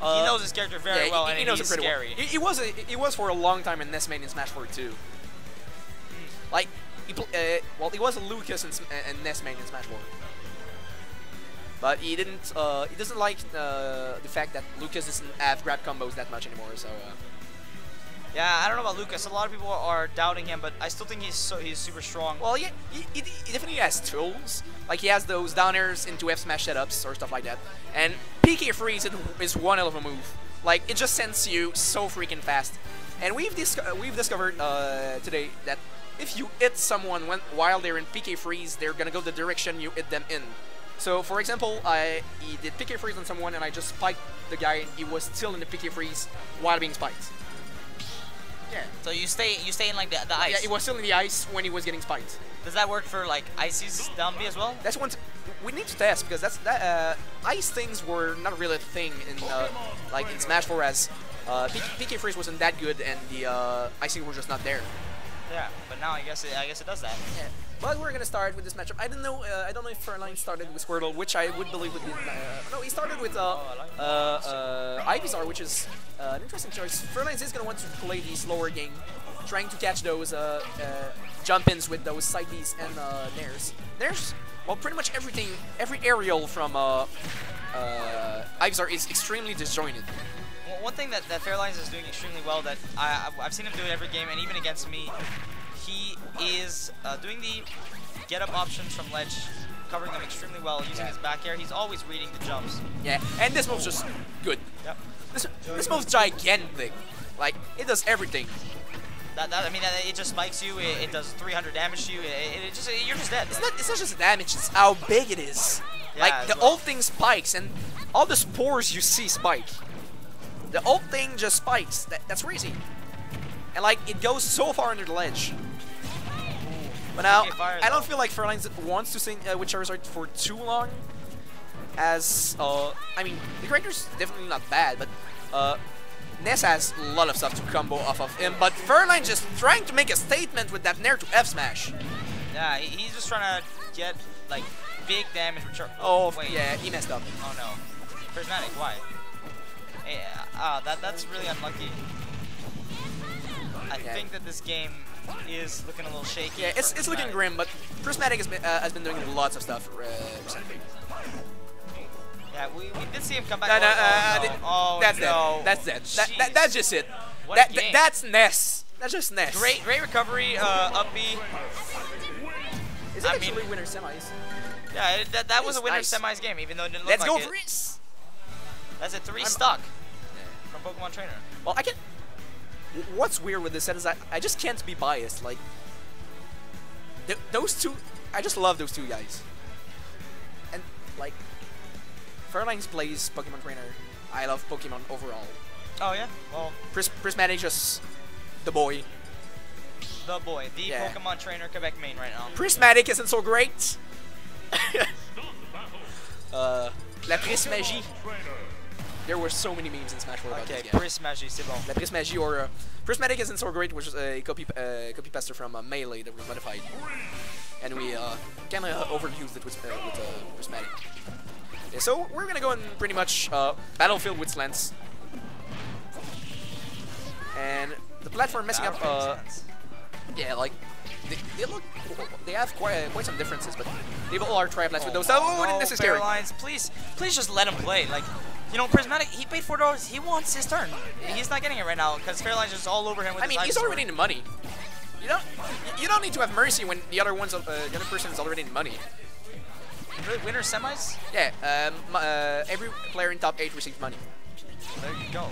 He knows his character very well, and he knows he's it pretty scary. well. He was for a long time in NES main in Smash 4 too. Like, well, he was a Lucas in NES main in Smash 4. But he didn't. He doesn't like the fact that Lucas doesn't have grab combos that much anymore. So. Yeah, I don't know about Lucas. A lot of people are doubting him, but I still think he's super strong. Well, yeah, he definitely has tools. Like he has those down airs into F smash setups or stuff like that. And PK freeze is one hell of a move. Like it just sends you so freaking fast. And we've discovered today that if you hit someone while they're in PK freeze, they're gonna go the direction you hit them in. So, for example, he did PK freeze on someone, and I just spiked the guy. And he was still in the PK freeze while being spiked. Yeah. So you stay in like the ice. Yeah, he was still in the ice when he was getting spiked. Does that work for like Icy's down B as well? That's one we need to test because ice things were not really a thing in like in Smash 4 as PK freeze wasn't that good and the icing were just not there. Yeah, but now I guess it does that. Yeah. But we're gonna start with this matchup. I don't know if Fairlines started with Squirtle, which I would believe would be. No, he started with Ivysaur, which is an interesting choice. Fairlines is gonna want to play the slower game, trying to catch those jump-ins with those side Bs and nairs. Nairs, well, pretty much everything, every aerial from Ivysaur is extremely disjointed. Well, one thing that Fairlines is doing extremely well that I've seen him do it every game, and even against me. He is doing the get-up options from ledge, covering them extremely well, using his back air. He's always reading the jumps. Yeah, and this move's just good. Yep. This move's gigantic. Like, it does everything. I mean, it just spikes you. It does 300 damage to you. You're just dead. It's not just damage. It's how big it is. Yeah, like, the whole thing spikes, and all the spores you see spike. The whole thing just spikes. That's crazy. And, like, it goes so far under the ledge. But now, I don't feel like Fairlines wants to sing with Charizard for too long. As, I mean, the character's definitely not bad, but Ness has a lot of stuff to combo off of him. But Fairlines just trying to make a statement with that Nair to F smash. Yeah, he's just trying to get, like, big damage with Charizard. Oh, wait. Yeah, he messed up. Oh, no. Prysmatic, why? Yeah, that's really unlucky. I think that this game is looking a little shaky. Yeah, it's looking grim, but Prysmatic has been doing lots of stuff recently. Yeah, we did see him come back. That's no. dead. That's dead. That's just it. That's Ness. That's just Ness. Great recovery, up B. Is it actually winner semis? Yeah, that was a winner semis game, even though it didn't look like it. Let's go Freeze! That's a 3 stock from Pokemon Trainer. Well, I can. What's weird with this set is I just can't be biased. Like, those two, I just love those two guys. And, like, Fairlines plays Pokemon Trainer. I love Pokemon overall. Oh, yeah? Well, Prysmatic just the boy. The boy. The Pokemon Trainer Quebec main right now. Prysmatic isn't so great. La Prysmagie. There were so many memes in Smash 4 about this game. Prysmagie, c'est bon. La Prysmagie or Prysmatic isn't so great, which is a copy paster from Melee that was modified, and we kind of overused it with Prysmatic. Yeah, so we're gonna go in pretty much battlefield with slants, and the platform messing up. Yeah, like they have quite some differences, but they all are triplats with those. Oh, no, this is scary. Fairlines, please just let him play. Like, you know, Prysmatic, he paid $4. He wants his turn. He's not getting it right now because Fairlines is all over him with his he's already in the money. You don't need to have mercy when the other person is already in money. Really? Winner semis? Yeah. Every player in top 8 receives money. There you go.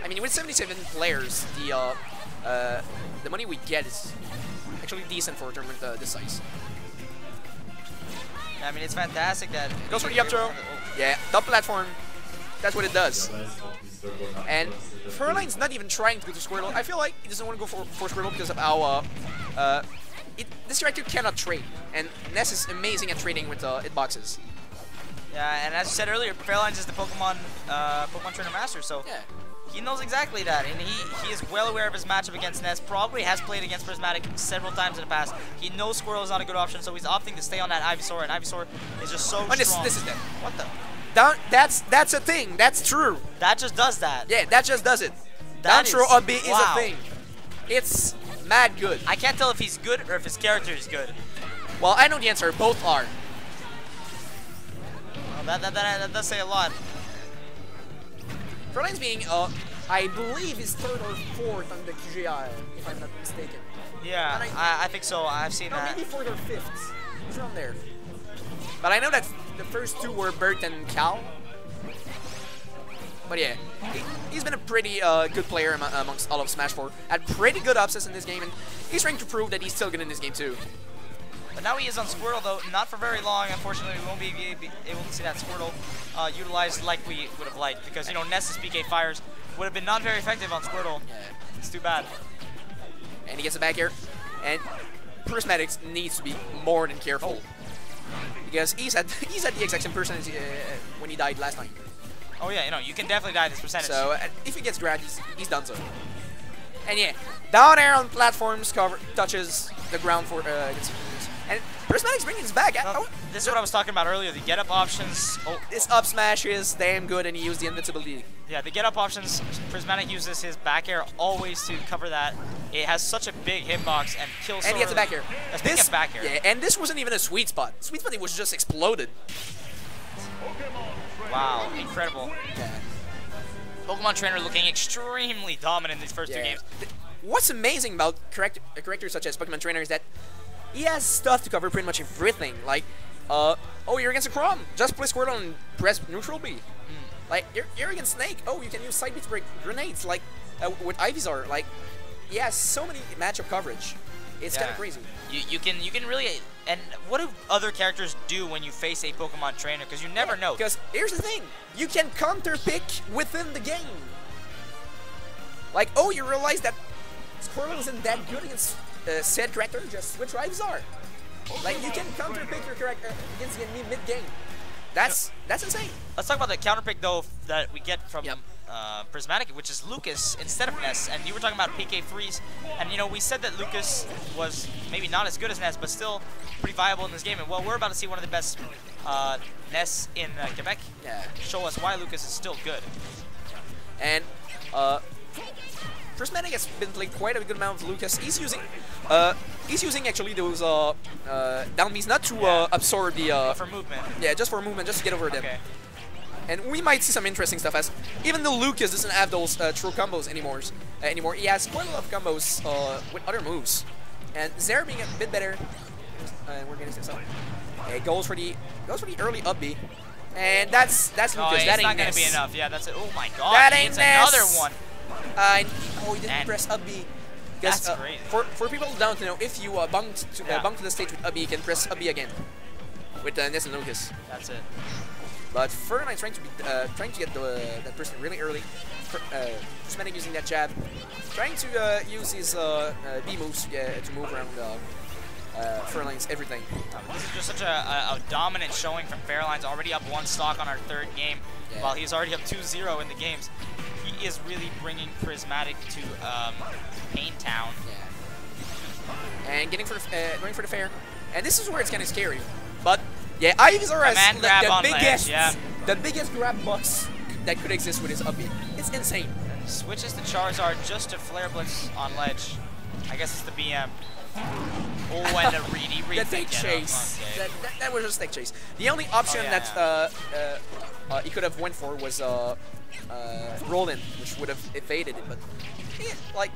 I mean, with 77 players, the money we get is actually decent for a tournament this size. I mean, it's fantastic that... Goes for the up throw. Yeah, top platform. That's what it does. And Fairline's not even trying to go to Squirtle. I feel like he doesn't want to go for Squirtle because of how this character cannot trade. And Ness is amazing at trading with hitboxes. Yeah, and as you said earlier, Fairlines is the Pokemon Trainer Master, so he knows exactly that, and he is well aware of his matchup against Ness. Probably has played against Prysmatic several times in the past. He knows Squirtle is not a good option, so he's opting to stay on that Ivysaur, and Ivysaur is just so strong. This is dead. What the? That's a thing. That's true. That just does that. Yeah, that just does it. Down throw up B is a thing. It's mad good. I can't tell if he's good or if his character is good. Well, I know the answer. Both are. Well, that does say a lot. Fairlines being, I believe, is 3rd or 4th on the QGI, if I'm not mistaken. Yeah, I think so. I've seen that. Maybe 4th or 5th. It's around there. But I know that the first 2 were Bert and Cal. But yeah, he's been a pretty good player amongst all of Smash 4. Had pretty good upsets in this game, and he's trying to prove that he's still good in this game too. But now he is on Squirtle, though, not for very long. Unfortunately, we won't be able to see that Squirtle utilized like we would have liked, because, you know, Ness's PK fires would have been not very effective on Squirtle. Yeah. It's too bad. And he gets it back here, and Prysmatic needs to be more than careful, because he's at the exact same percentage when he died last time. Oh yeah, you know, you can definitely die this percentage. So if he gets grabbed, he's done so. And yeah, down air on platforms, touches the ground for and Prysmatic's bringing his back. This is what I was talking about earlier. The get up options. This up smash is damn good, and he used the invincibility. Yeah, the get up options. Prismatic uses his back air always to cover that. It has such a big hitbox and kills. And he gets a back air. This back air. Yeah, and this wasn't even a sweet spot. Sweet spot, it was just exploded. Wow, incredible. Yeah. Pokemon Trainer looking extremely dominant in these first 2 games. What's amazing about characters such as Pokemon Trainer is that he has stuff to cover pretty much everything. Like, oh, you're against a Crom. Just play Squirtle and press neutral B. Like, you're against Snake. Oh, you can use side B to break grenades. Like, with Ivysaur. Like, he has so many matchup coverage. It's kind of crazy. You can really. And what do other characters do when you face a Pokemon Trainer? Because you never know. Because here's the thing, you can counter pick within the game. Like, oh, you realize that Squirtle isn't that good against said character. Just switch Ivysaur. Like, you can counter pick your character against the enemy mid game. That's insane. Let's talk about the counter pick though that we get from Prysmatic, which is Lucas instead of Ness. And you were talking about PK freeze, and you know, we said that Lucas was maybe not as good as Ness, but still pretty viable in this game. And well, we're about to see one of the best Ness in Quebec. Yeah. Show us why Lucas is still good. And Prysmatic has been playing quite a good amount of Lucas. He's using actually those down Bs not to absorb the for movement. Yeah, just for movement, just to get over them. And we might see some interesting stuff, as even though Lucas doesn't have those true combos anymore, he has quite a lot of combos with other moves. And Zera being a bit better, we're getting some. Goes for the early up B, and that's Lucas. That ain't not gonna Ness. be enough. Yeah, that's it. Oh my God, that ain't Ness. Another one. Oh, he didn't press up B. That's crazy. For people who don't know, if you bump to the stage with up B, you can press up B again with Ness and Lucas. That's it. But Fairlines trying to get that person really early. Prysmatic using that jab, trying to use his B moves to move around Fairlines everything. This is just such a dominant showing from Fairlines. Already up 1 stock on our 3rd game, while he's already up 2-0 in the games. He is really bringing Prysmatic to Pain Town. Yeah. And getting going for the fair. And this is where it's kind of scary, but. Yeah, Ivysaur has the biggest grab box that could exist with his up B. It's insane. Switches to Charizard just to Flare Blitz on ledge. I guess it's the BM. Oh, and a reedy the take chase. Okay. That was just take chase. The only option that he could have went for was roll in, which would have evaded it. But like,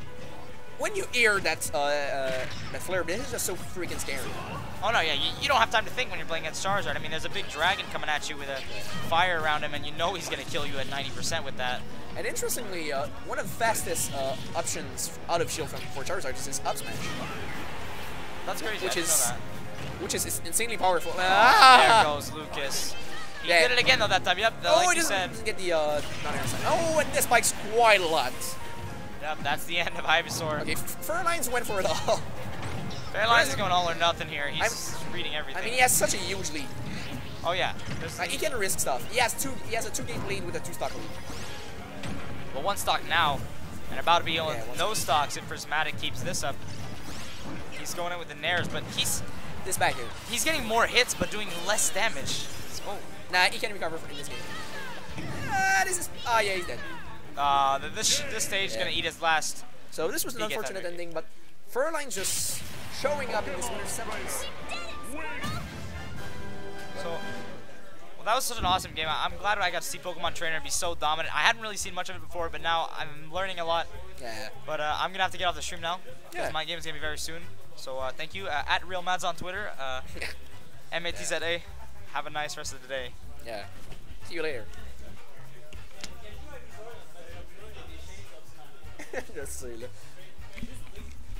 when you hear that Flare Blitz, it's just so freaking scary. Oh no, yeah, you don't have time to think when you're playing against Charizard. I mean, there's a big dragon coming at you with a fire around him, and you know he's going to kill you at 90% with that. And interestingly, one of the fastest options out of shield for Charizard is his up smash. That's crazy, which is insanely powerful. There goes Lucas. He did it again though that time, like you said. Doesn't get the oh, and this spikes quite a lot. Yep, that's the end of Ivysaur. Okay, Fairlines went for it all. Fairlines is going all or nothing here. He's reading everything. I mean, he has such a huge lead. Oh yeah. He can risk stuff. He has a 2-game lead with a 2-stock lead. Well, 1 stock now, and about to be on no stocks if Prysmatic keeps this up. He's going in with the nairs, but he's this back here. He's getting more hits, but doing less damage. Oh. Nah, he can recover in this game. This is... Oh, yeah, he's dead. This stage is gonna eat his last. So this was an unfortunate ending, but Fairlines just showing up in this winner's semis. So, well, that was such an awesome game. I'm glad I got to see Pokemon Trainer be so dominant. I hadn't really seen much of it before, but now I'm learning a lot. Yeah. But I'm gonna have to get off the stream now because my game is gonna be very soon. So thank you at RealMads on Twitter. MATZA. Have a nice rest of the day. Yeah. See you later. Je sais, là.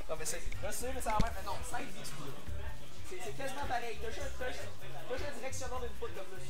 Non, mais c'est... Je sais, mais c'est en même... Non, 5 excusez. C'est quasiment pareil. T'as juste le directionneur d'une foot de plus.